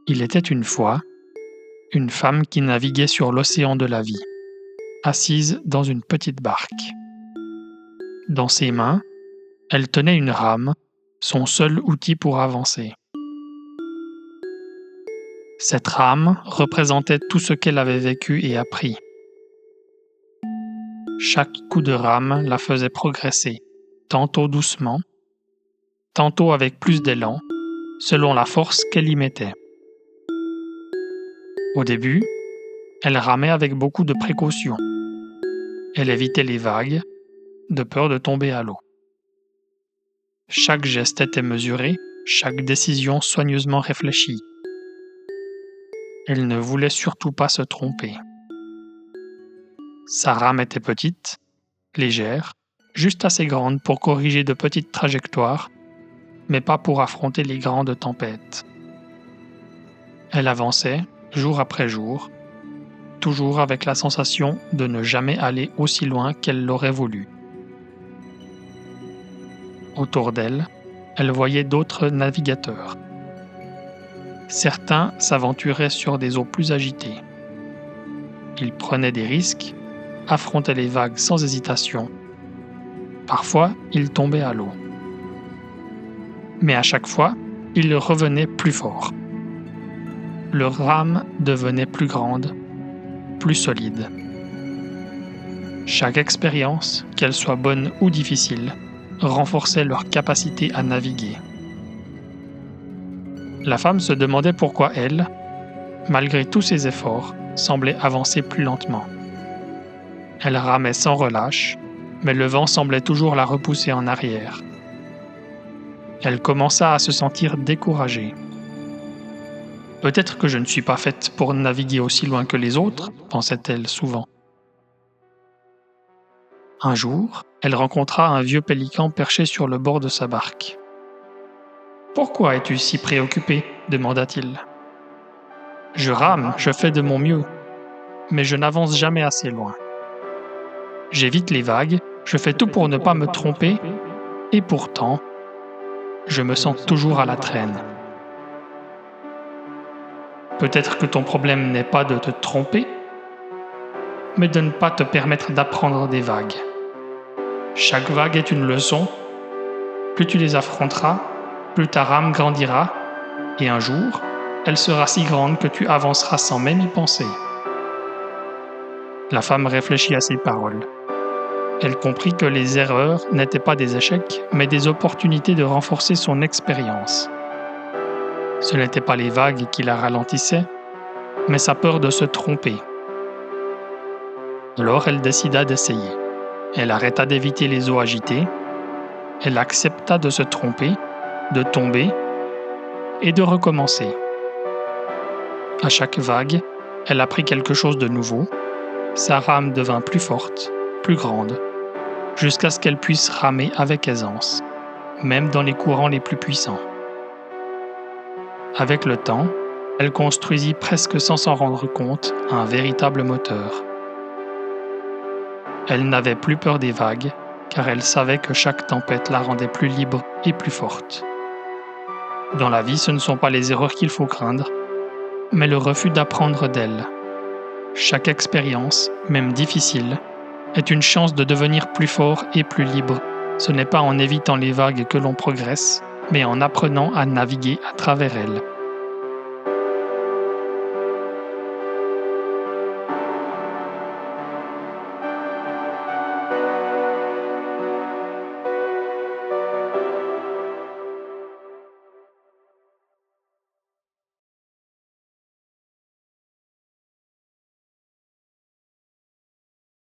Il était une fois une femme qui naviguait sur l'océan de la vie, assise dans une petite barque. Dans ses mains, elle tenait une rame, son seul outil pour avancer. Cette rame représentait tout ce qu'elle avait vécu et appris. Chaque coup de rame la faisait progresser, tantôt doucement, tantôt avec plus d'élan, selon la force qu'elle y mettait. Au début, elle ramait avec beaucoup de précaution. Elle évitait les vagues, de peur de tomber à l'eau. Chaque geste était mesuré, chaque décision soigneusement réfléchie. Elle ne voulait surtout pas se tromper. Sa rame était petite, légère, juste assez grande pour corriger de petites trajectoires, mais pas pour affronter les grandes tempêtes. Elle avançait, jour après jour, toujours avec la sensation de ne jamais aller aussi loin qu'elle l'aurait voulu. Autour d'elle, elle voyait d'autres navigateurs. Certains s'aventuraient sur des eaux plus agitées. Ils prenaient des risques, affrontaient les vagues sans hésitation. Parfois, ils tombaient à l'eau. Mais à chaque fois, ils revenaient plus forts. Leur rame devenait plus grande, plus solide. Chaque expérience, qu'elle soit bonne ou difficile, renforçait leur capacité à naviguer. La femme se demandait pourquoi elle, malgré tous ses efforts, semblait avancer plus lentement. Elle ramait sans relâche, mais le vent semblait toujours la repousser en arrière. Elle commença à se sentir découragée. Peut-être que je ne suis pas faite pour naviguer aussi loin que les autres, pensait-elle souvent. Un jour, elle rencontra un vieux pélican perché sur le bord de sa barque. « Pourquoi es-tu si préoccupé ?» demanda-t-il. « Je rame, je fais de mon mieux, mais je n'avance jamais assez loin. J'évite les vagues, je fais tout pour ne pas me tromper, et pourtant, je me sens toujours à la traîne. Peut-être que ton problème n'est pas de te tromper, mais de ne pas te permettre d'apprendre des vagues. Chaque vague est une leçon. Plus tu les affronteras, plus ta rame grandira, et un jour, elle sera si grande que tu avanceras sans même y penser. » La femme réfléchit à ces paroles. Elle comprit que les erreurs n'étaient pas des échecs, mais des opportunités de renforcer son expérience. Ce n'étaient pas les vagues qui la ralentissaient, mais sa peur de se tromper. Alors elle décida d'essayer. Elle arrêta d'éviter les eaux agitées. Elle accepta de se tromper, de tomber et de recommencer. À chaque vague, elle apprit quelque chose de nouveau. Sa rame devint plus forte, plus grande, jusqu'à ce qu'elle puisse ramer avec aisance, même dans les courants les plus puissants. Avec le temps, elle construisit presque sans s'en rendre compte un véritable moteur. Elle n'avait plus peur des vagues, car elle savait que chaque tempête la rendait plus libre et plus forte. Dans la vie, ce ne sont pas les erreurs qu'il faut craindre, mais le refus d'apprendre d'elles. Chaque expérience, même difficile, est une chance de devenir plus fort et plus libre. Ce n'est pas en évitant les vagues que l'on progresse, mais en apprenant à naviguer à travers elles.